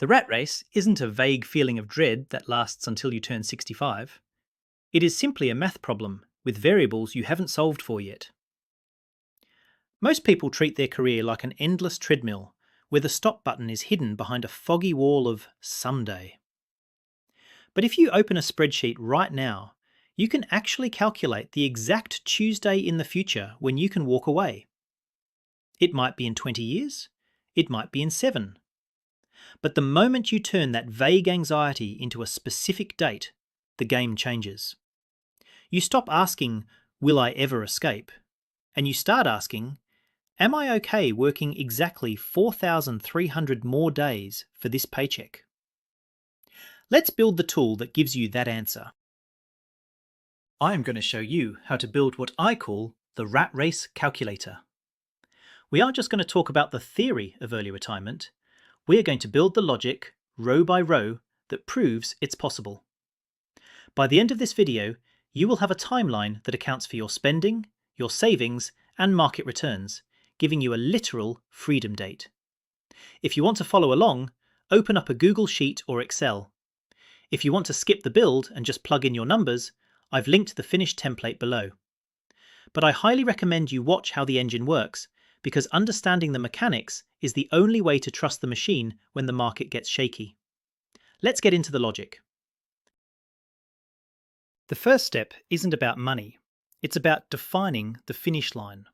The rat race isn't a vague feeling of dread that lasts until you turn 65. It is simply a math problem with variables you haven't solved for yet. Most people treat their career like an endless treadmill where the stop button is hidden behind a foggy wall of someday. But if you open a spreadsheet right now, you can actually calculate the exact Tuesday in the future when you can walk away. It might be in 20 years, it might be in 7. But the moment you turn that vague anxiety into a specific date, the game changes. You stop asking, will I ever escape? And you start asking, am I okay working exactly 4,300 more days for this paycheck? Let's build the tool that gives you that answer. I am going to show you how to build what I call the rat race calculator. We aren't just going to talk about the theory of early retirement. We are going to build the logic, row by row, that proves it's possible. By the end of this video, you will have a timeline that accounts for your spending, your savings, and market returns, giving you a literal freedom date. If you want to follow along, open up a Google Sheet or Excel. If you want to skip the build and just plug in your numbers, I've linked the finished template below. But I highly recommend you watch how the engine works, because understanding the mechanics is the only way to trust the machine when the market gets shaky. Let's get into the logic. The first step isn't about money, it's about defining the finish line.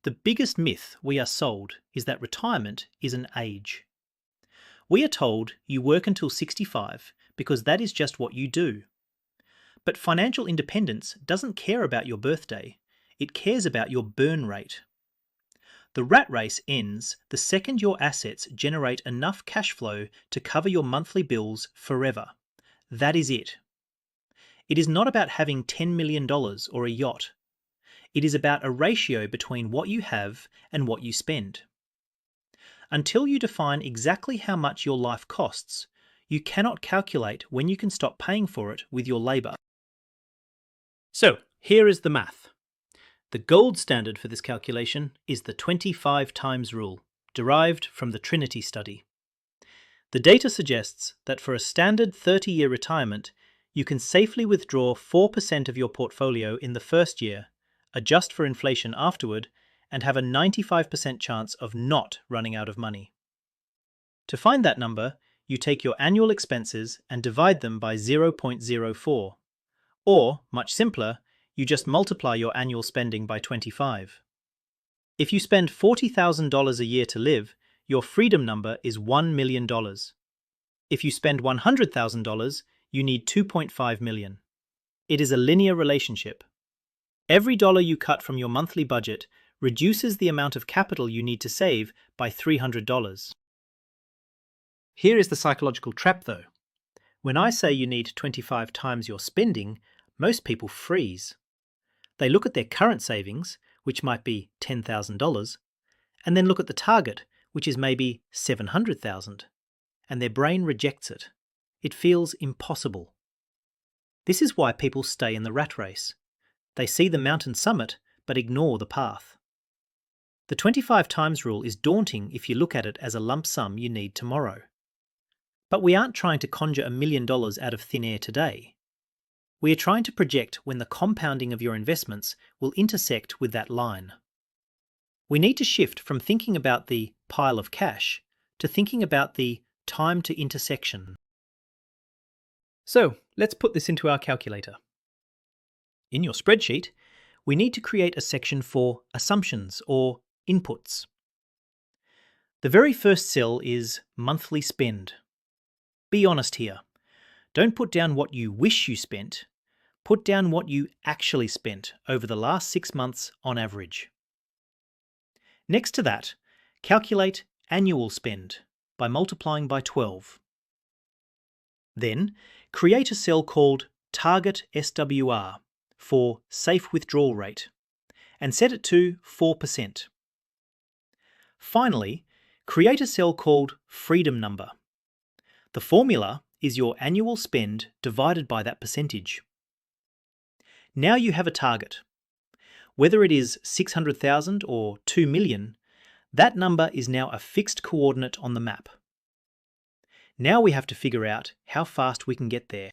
The biggest myth we are sold is that retirement is an age. We are told you work until 65 because that is just what you do. But financial independence doesn't care about your birthday, it cares about your burn rate. The rat race ends the second your assets generate enough cash flow to cover your monthly bills forever. That is it. It is not about having $10 million or a yacht. It is about a ratio between what you have and what you spend. Until you define exactly how much your life costs, you cannot calculate when you can stop paying for it with your labour. So, here is the math. The gold standard for this calculation is the 25 times rule, derived from the Trinity study. The data suggests that for a standard 30-year retirement, you can safely withdraw 4% of your portfolio in the first year, adjust for inflation afterward, and have a 95% chance of not running out of money. To find that number, you take your annual expenses and divide them by 0.04. Or, much simpler, you just multiply your annual spending by 25. If you spend $40,000 a year to live, your freedom number is $1 million. If you spend $100,000, you need $2.5 million. It is a linear relationship. Every dollar you cut from your monthly budget reduces the amount of capital you need to save by $300. Here is the psychological trap though. When I say you need 25 times your spending, most people freeze. They look at their current savings, which might be $10,000, and then look at the target, which is maybe $700,000, and their brain rejects it. It feels impossible. This is why people stay in the rat race. They see the mountain summit, but ignore the path. The 25 times rule is daunting if you look at it as a lump sum you need tomorrow. But we aren't trying to conjure $1 million out of thin air today. We are trying to project when the compounding of your investments will intersect with that line. We need to shift from thinking about the pile of cash to thinking about the time to intersection. So, let's put this into our calculator. In your spreadsheet, we need to create a section for assumptions or inputs. The very first cell is monthly spend. Be honest here. Don't put down what you wish you spent. Put down what you actually spent over the last 6 months on average. Next to that, calculate annual spend by multiplying by 12. Then, create a cell called Target SWR for Safe Withdrawal Rate and set it to 4%. Finally, create a cell called Freedom Number. The formula is your annual spend divided by that percentage. Now you have a target. Whether it is 600,000 or 2 million, that number is now a fixed coordinate on the map. Now we have to figure out how fast we can get there.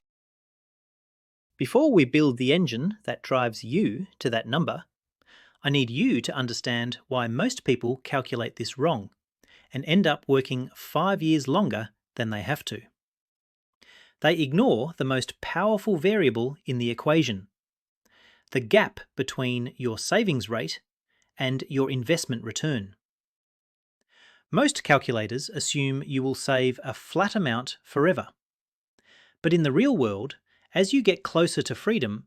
Before we build the engine that drives you to that number, I need you to understand why most people calculate this wrong and end up working 5 years longer than they have to. They ignore the most powerful variable in the equation, the gap between your savings rate and your investment return. Most calculators assume you will save a flat amount forever. But in the real world, as you get closer to freedom,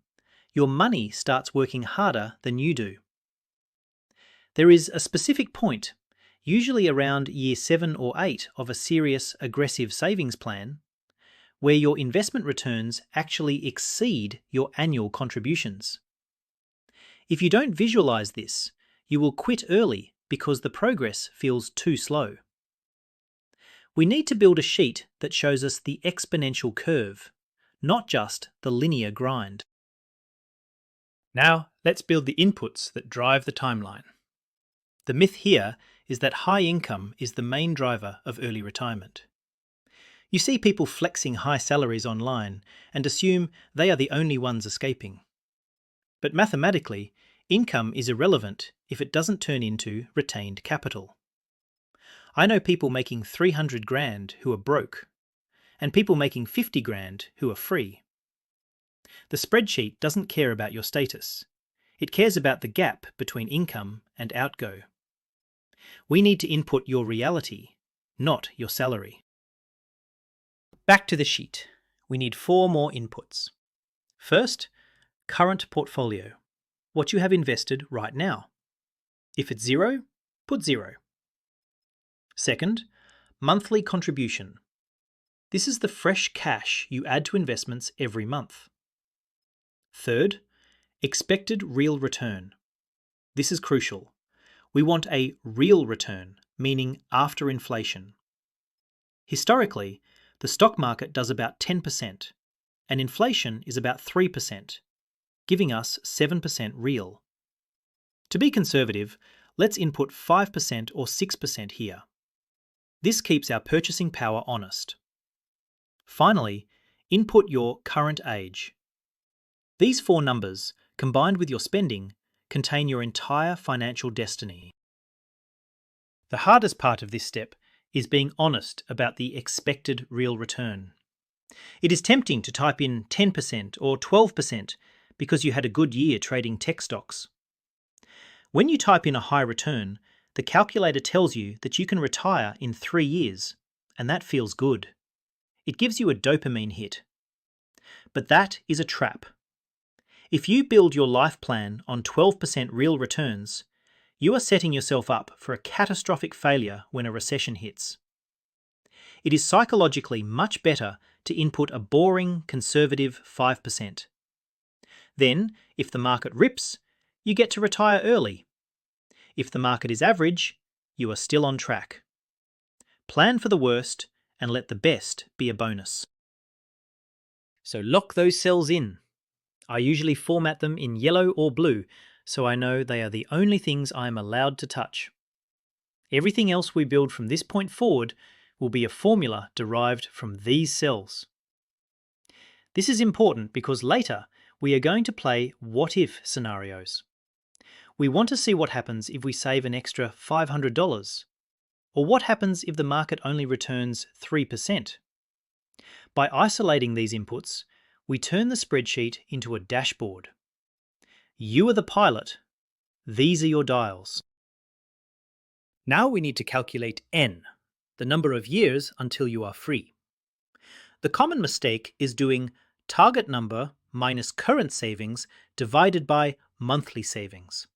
your money starts working harder than you do. There is a specific point, usually around year 7 or 8 of a serious, aggressive savings plan, where your investment returns actually exceed your annual contributions. If you don't visualize this, you will quit early because the progress feels too slow. We need to build a sheet that shows us the exponential curve, not just the linear grind. Now, let's build the inputs that drive the timeline. The myth here is that high income is the main driver of early retirement. You see people flexing high salaries online and assume they are the only ones escaping. But mathematically, income is irrelevant if it doesn't turn into retained capital. I know people making 300 grand who are broke, and people making 50 grand who are free. The spreadsheet doesn't care about your status. It cares about the gap between income and outgo. We need to input your reality, not your salary. Back to the sheet. We need 4 more inputs. First, current portfolio, what you have invested right now. If it's 0, put 0. Second, monthly contribution. This is the fresh cash you add to investments every month. Third, expected real return. This is crucial. We want a real return, meaning after inflation. Historically, the stock market does about 10%, and inflation is about 3%, giving us 7% real. To be conservative, let's input 5% or 6% here. This keeps our purchasing power honest. Finally, input your current age. These 4 numbers, combined with your spending, contain your entire financial destiny. The hardest part of this step is being honest about the expected real return. It is tempting to type in 10% or 12% because you had a good year trading tech stocks. When you type in a high return, the calculator tells you that you can retire in 3 years, and that feels good. It gives you a dopamine hit. But that is a trap. If you build your life plan on 12% real returns, you are setting yourself up for a catastrophic failure when a recession hits. It is psychologically much better to input a boring, conservative 5%. Then, if the market rips, you get to retire early. If the market is average, you are still on track. Plan for the worst and let the best be a bonus. So lock those cells in. I usually format them in yellow or blue, so I know they are the only things I am allowed to touch. Everything else we build from this point forward will be a formula derived from these cells. This is important because later we are going to play what-if scenarios. We want to see what happens if we save an extra $500, or what happens if the market only returns 3%. By isolating these inputs, we turn the spreadsheet into a dashboard. You are the pilot. These are your dials. Now we need to calculate N, the number of years until you are free. The common mistake is doing target number minus current savings divided by monthly savings.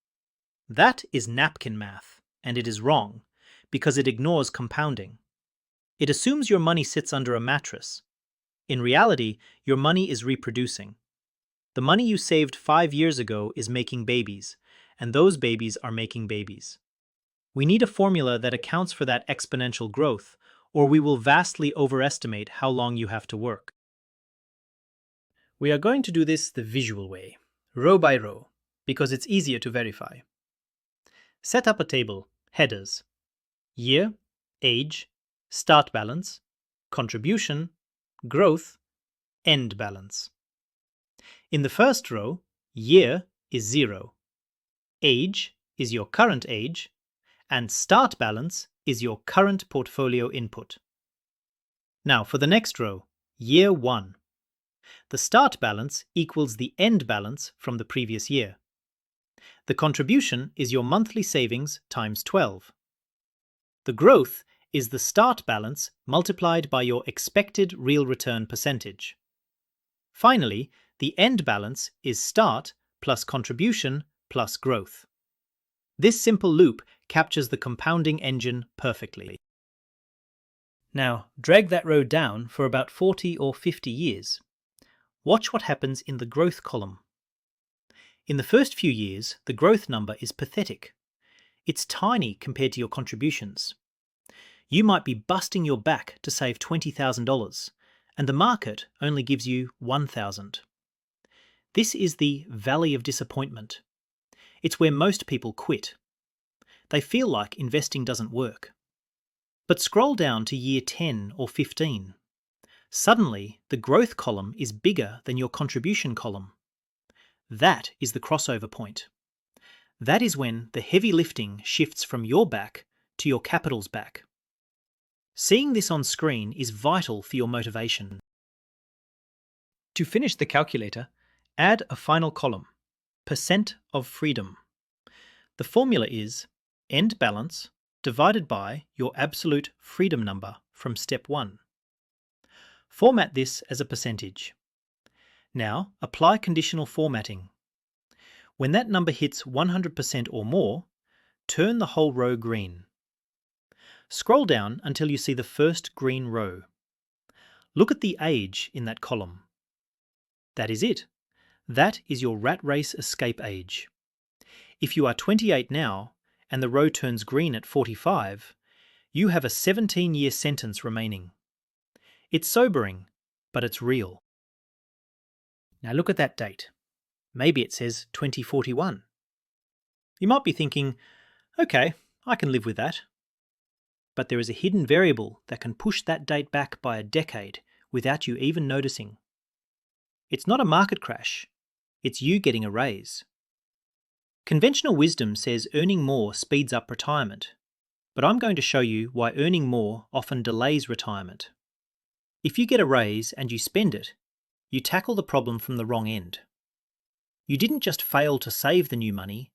That is napkin math, and it is wrong because it ignores compounding. It assumes your money sits under a mattress. In reality, your money is reproducing. The money you saved 5 years ago is making babies, and those babies are making babies. We need a formula that accounts for that exponential growth, or we will vastly overestimate how long you have to work. We are going to do this the visual way, row by row, because it's easier to verify. Set up a table, headers, year, age, start balance, contribution, growth, end balance. In the first row, year is 0, age is your current age, and start balance is your current portfolio input. Now for the next row, year 1. The start balance equals the end balance from the previous year. The contribution is your monthly savings times 12. The growth is the start balance multiplied by your expected real return percentage. Finally, the end balance is start plus contribution plus growth. This simple loop captures the compounding engine perfectly. Now, drag that row down for about 40 or 50 years. Watch what happens in the growth column. In the first few years, the growth number is pathetic. It's tiny compared to your contributions. You might be busting your back to save $20,000, and the market only gives you $1,000. This is the valley of disappointment. It's where most people quit. They feel like investing doesn't work. But scroll down to year 10 or 15. Suddenly, the growth column is bigger than your contribution column. That is the crossover point. That is when the heavy lifting shifts from your back to your capital's back. Seeing this on screen is vital for your motivation. To finish the calculator, add a final column, percent of freedom. The formula is end balance divided by your absolute freedom number from step 1. Format this as a percentage. Now apply conditional formatting. When that number hits 100% or more, turn the whole row green. Scroll down until you see the first green row. Look at the age in that column. That is it. That is your rat race escape age. If you are 28 now and the row turns green at 45, you have a 17-year sentence remaining. It's sobering, but it's real. Now look at that date. Maybe it says 2041. You might be thinking, okay, I can live with that. But there is a hidden variable that can push that date back by a decade without you even noticing. It's not a market crash, it's you getting a raise. Conventional wisdom says earning more speeds up retirement, but I'm going to show you why earning more often delays retirement. If you get a raise and you spend it, you tackle the problem from the wrong end. You didn't just fail to save the new money,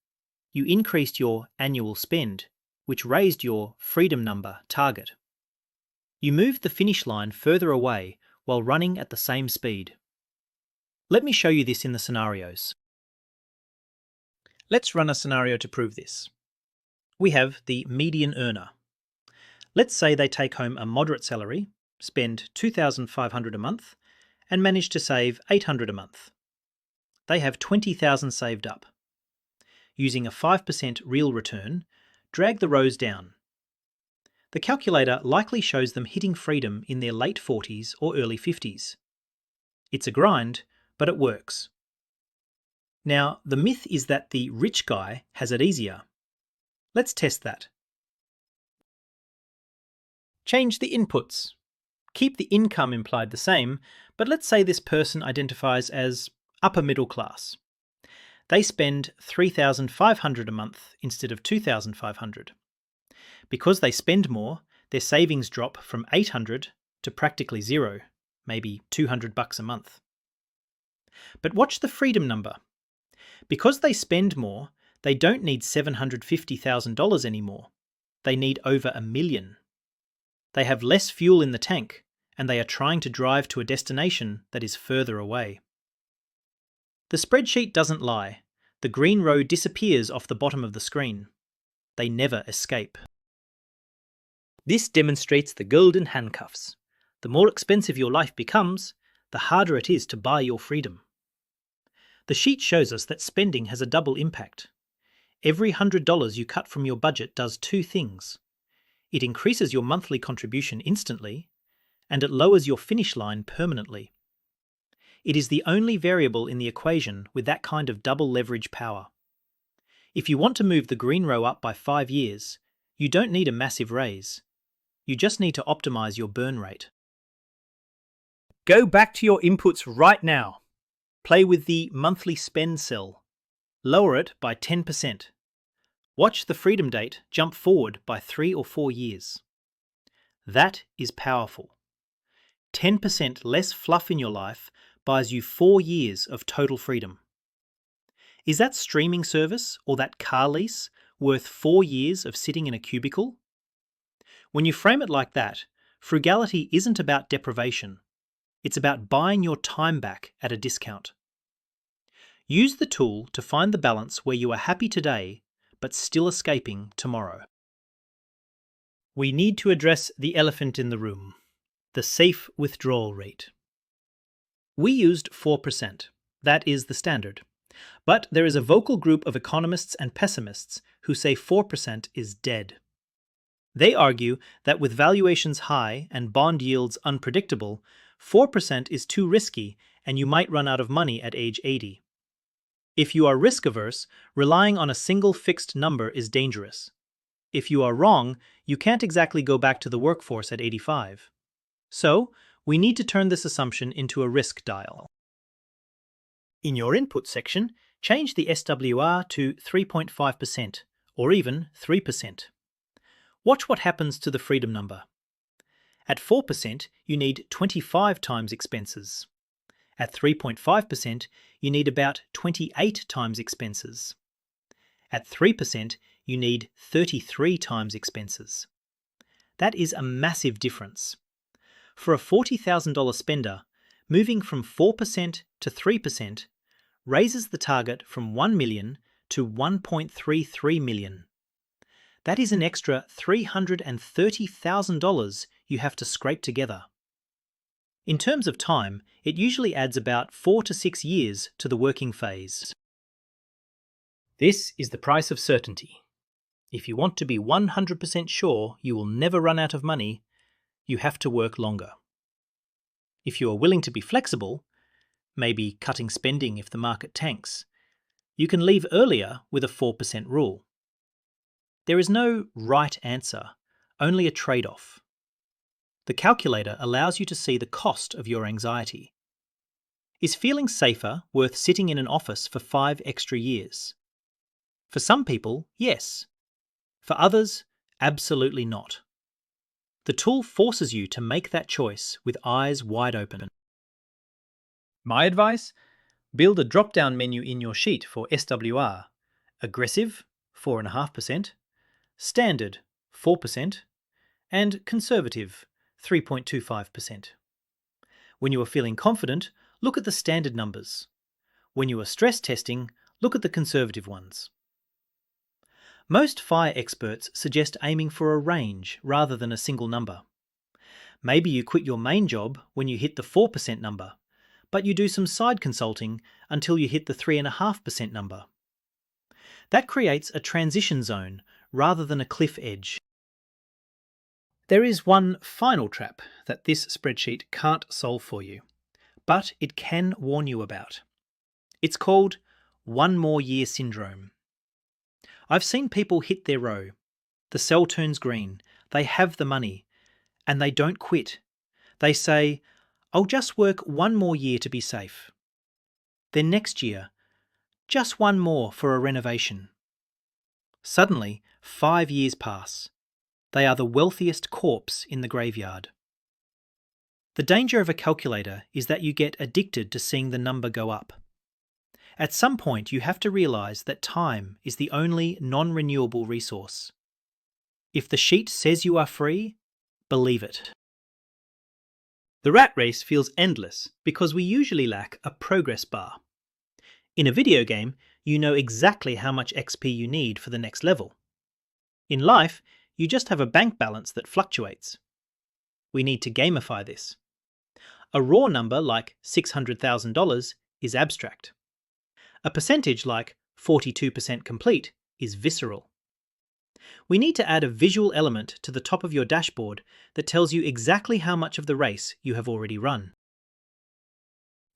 you increased your annual spend, which raised your freedom number target. You moved the finish line further away while running at the same speed. Let me show you this in the scenarios. Let's run a scenario to prove this. We have the median earner. Let's say they take home a moderate salary, spend $2,500 a month, and manage to save $800 a month. They have $20,000 saved up. Using a 5% real return, drag the rows down. The calculator likely shows them hitting freedom in their late 40s or early 50s. It's a grind, but it works. Now, the myth is that the rich guy has it easier. Let's test that. Change the inputs. Keep the income implied the same, but let's say this person identifies as upper middle class. They spend $3,500 a month instead of $2,500. Because they spend more, their savings drop from $800 to practically zero, maybe $200 a month. But watch the freedom number. Because they spend more, they don't need $750,000 anymore. They need over $1 million. They have less fuel in the tank, and they are trying to drive to a destination that is further away. The spreadsheet doesn't lie. The green row disappears off the bottom of the screen. They never escape. This demonstrates the golden handcuffs. The more expensive your life becomes, the harder it is to buy your freedom. The sheet shows us that spending has a double impact. Every $100 you cut from your budget does two things. It increases your monthly contribution instantly, and it lowers your finish line permanently. It is the only variable in the equation with that kind of double leverage power. If you want to move the green row up by 5 years, you don't need a massive raise. You just need to optimize your burn rate. Go back to your inputs right now. Play with the monthly spend cell. Lower it by 10%. Watch the freedom date jump forward by 3 or 4 years. That is powerful. 10% less fluff in your life buys you 4 years of total freedom. Is that streaming service or that car lease worth 4 years of sitting in a cubicle? When you frame it like that, frugality isn't about deprivation. It's about buying your time back at a discount. Use the tool to find the balance where you are happy today, but still escaping tomorrow. We need to address the elephant in the room, the safe withdrawal rate. We used 4%. That is the standard. But there is a vocal group of economists and pessimists who say 4% is dead. They argue that with valuations high and bond yields unpredictable, 4% is too risky and you might run out of money at age 80. If you are risk-averse, relying on a single fixed number is dangerous. If you are wrong, you can't exactly go back to the workforce at 85. So, we need to turn this assumption into a risk dial. In your input section, change the SWR to 3.5% or even 3%. Watch what happens to the freedom number. At 4%, you need 25 times expenses. At 3.5%, you need about 28 times expenses. At 3%, you need 33 times expenses. That is a massive difference. For a $40,000 spender, moving from 4% to 3% raises the target from 1 million to 1.33 million. That is an extra $330,000 you have to scrape together. In terms of time, it usually adds about 4 to 6 years to the working phase. This is the price of certainty. If you want to be 100% sure you will never run out of money, you have to work longer. If you are willing to be flexible, maybe cutting spending if the market tanks, you can leave earlier with a 4% rule. There is no right answer, only a trade-off. The calculator allows you to see the cost of your anxiety. Is feeling safer worth sitting in an office for 5 extra years? For some people, yes. For others, absolutely not. The tool forces you to make that choice with eyes wide open. My advice? Build a drop-down menu in your sheet for SWR. Aggressive, 4.5%, Standard, 4%, and Conservative, 3.25%. When you are feeling confident, look at the standard numbers. When you are stress testing, look at the conservative ones. Most FIRE experts suggest aiming for a range rather than a single number. Maybe you quit your main job when you hit the 4% number, but you do some side consulting until you hit the 3.5% number. That creates a transition zone rather than a cliff edge. There is one final trap that this spreadsheet can't solve for you, but it can warn you about. It's called 1 more year syndrome. I've seen people hit their row. The cell turns green, they have the money, and they don't quit. They say, I'll just work 1 more year to be safe. Then next year, just 1 more for a renovation. Suddenly, 5 years pass. They are the wealthiest corpse in the graveyard. The danger of a calculator is that you get addicted to seeing the number go up. At some point, you have to realize that time is the only non-renewable resource. If the sheet says you are free, believe it. The rat race feels endless because we usually lack a progress bar. In a video game, you know exactly how much XP you need for the next level. In life, you just have a bank balance that fluctuates. We need to gamify this. A raw number like $600,000 is abstract. A percentage like 42% complete is visceral. We need to add a visual element to the top of your dashboard that tells you exactly how much of the race you have already run.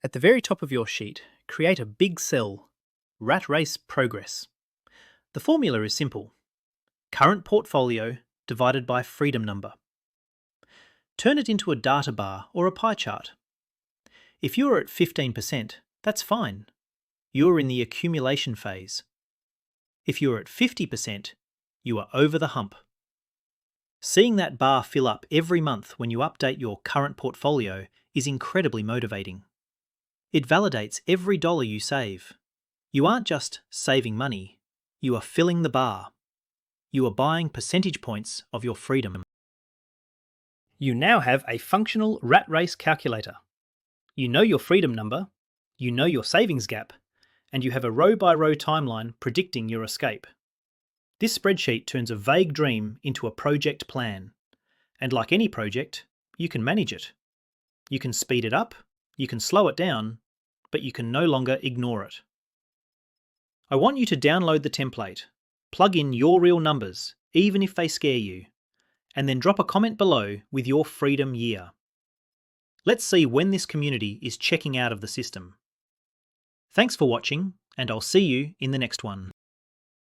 At the very top of your sheet, create a big cell, Rat Race Progress. The formula is simple. Current portfolio divided by freedom number. Turn it into a data bar or a pie chart. If you're at 15%, that's fine. You're in the accumulation phase. If you're at 50%, you are over the hump. Seeing that bar fill up every month when you update your current portfolio is incredibly motivating. It validates every dollar you save. You aren't just saving money, you are filling the bar. You are buying percentage points of your freedom. You now have a functional rat race calculator. You know your freedom number, you know your savings gap, and you have a row-by-row timeline predicting your escape. This spreadsheet turns a vague dream into a project plan. And like any project, you can manage it. You can speed it up, you can slow it down, but you can no longer ignore it. I want you to download the template, plug in your real numbers, even if they scare you, and then drop a comment below with your freedom year. Let's see when this community is checking out of the system. Thanks for watching, and I'll see you in the next one.